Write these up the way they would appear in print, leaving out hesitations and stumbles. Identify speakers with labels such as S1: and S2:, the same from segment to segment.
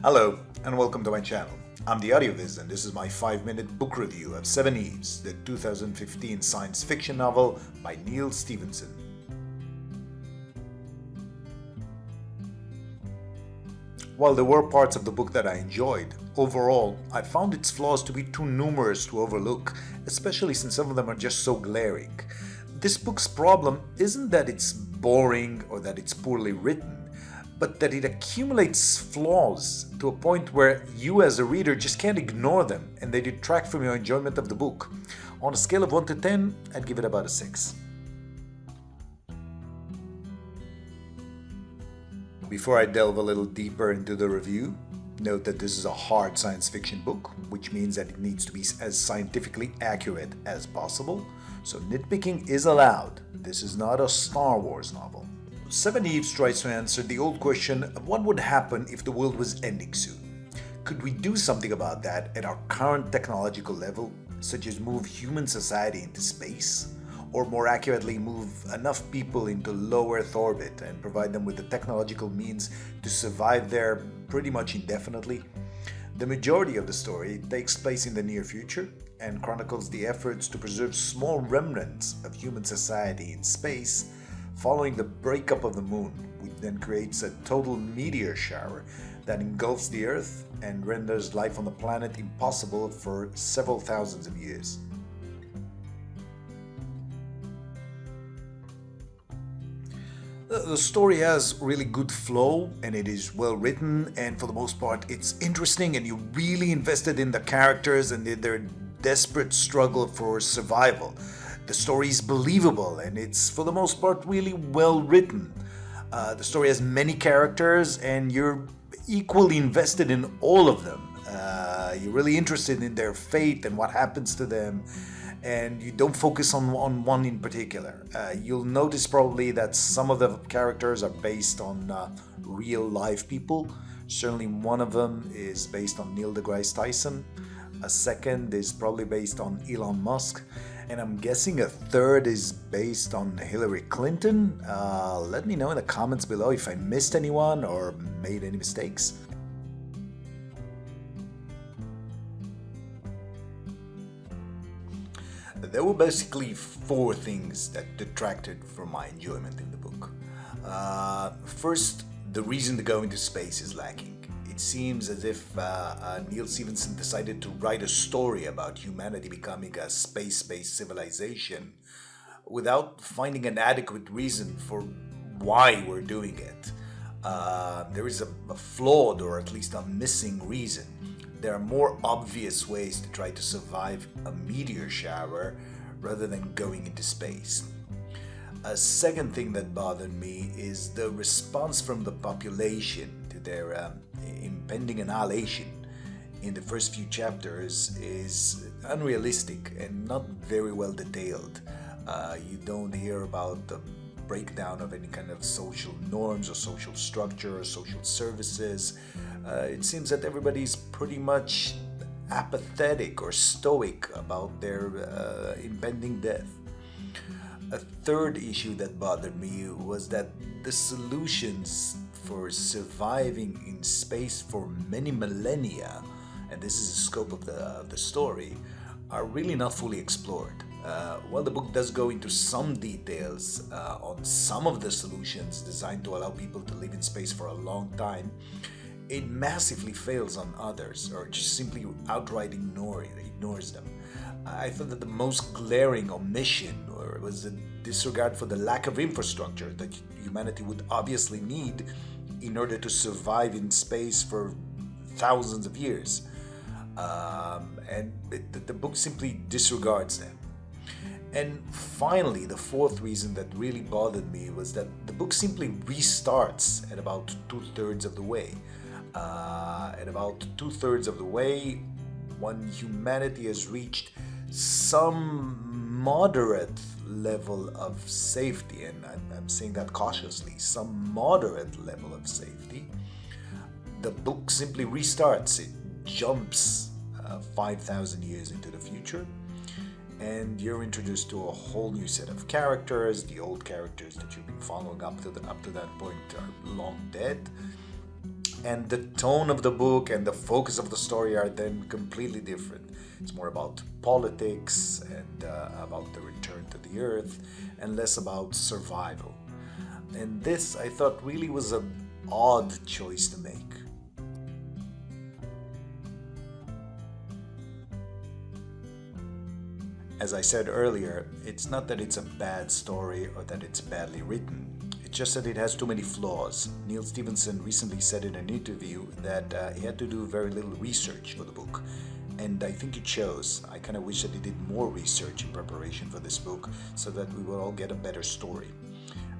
S1: Hello and welcome to my channel. I'm the Audioviz and this is my 5-minute book review of Seveneves, the 2015 science fiction novel by Neal Stephenson. While there were parts of the book that I enjoyed, overall I found its flaws to be too numerous to overlook, especially since some of them are just so glaring. This book's problem isn't that it's boring or that it's poorly written, but that it accumulates flaws to a point where you as a reader just can't ignore them and they detract from your enjoyment of the book. On a scale of 1 to 10, I'd give it about a 6. Before I delve a little deeper into the review, note that this is a hard science fiction book, which means that it needs to be as scientifically accurate as possible, so nitpicking is allowed. This is not a Star Wars novel. Seveneves tries to answer the old question of what would happen if the world was ending soon. Could we do something about that at our current technological level, such as move human society into space? Or more accurately, move enough people into low Earth orbit and provide them with the technological means to survive there pretty much indefinitely? The majority of the story takes place in the near future and chronicles the efforts to preserve small remnants of human society in space following the breakup of the moon, which then creates a total meteor shower that engulfs the Earth and renders life on the planet impossible for several thousands of years. The story has really good flow and it is well written, and for the most part it's interesting and you're really invested in the characters and their desperate struggle for survival. The story is believable and it's for the most part really well written. The story has many characters and you're equally invested in all of them. You're really interested in their fate and what happens to them, and you don't focus on one in particular. You'll notice probably that some of the characters are based on real life people. Certainly one of them is based on Neil deGrasse Tyson. A second is probably based on Elon Musk. And I'm guessing a third is based on Hillary Clinton. Let me know in the comments below if I missed anyone or made any mistakes. There were basically 4 things that detracted from my enjoyment in the book. First, the reason to go into space is lacking. It seems as if Neal Stephenson decided to write a story about humanity becoming a space-based civilization without finding an adequate reason for why we're doing it. There is a flawed, or at least a missing reason. There are more obvious ways to try to survive a meteor shower rather than going into space. A second thing that bothered me is the response from the population to their impending annihilation in the first few chapters is unrealistic and not very well detailed. You don't hear about the breakdown of any kind of social norms or social structure or social services. It seems that everybody's pretty much apathetic or stoic about their impending death. A third issue that bothered me was that the solutions for surviving in space for many millennia, and this is the scope of the story, are really not fully explored. While the book does go into some details on some of the solutions designed to allow people to live in space for a long time, it massively fails on others, or just simply outright ignores them. I thought that the most glaring omission was a disregard for the lack of infrastructure that humanity would obviously need in order to survive in space for thousands of years. The book simply disregards them. And finally, the fourth reason that really bothered me was that the book simply restarts at about 2/3 of the way. At about 2/3 of the way, when humanity has reached some moderate level of safety, and I'm saying that cautiously, some moderate level of safety, the book simply restarts. It jumps 5,000 years into the future, and you're introduced to a whole new set of characters. The old characters that you've been following up to that point are long dead, And the tone of the book and the focus of the story are then completely different. It's more about politics and about the return to the earth, and less about survival. And this, I thought, really was an odd choice to make. As I said earlier, it's not that it's a bad story or that it's badly written. It's just that it has too many flaws. Neal Stephenson recently said in an interview that he had to do very little research for the book. And I think it shows. I kind of wish that he did more research in preparation for this book so that we will all get a better story.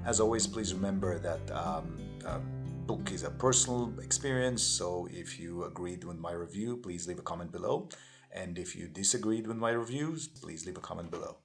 S1: As always, please remember that a book is a personal experience, so if you agreed with my review, please leave a comment below. And if you disagreed with my reviews, please leave a comment below.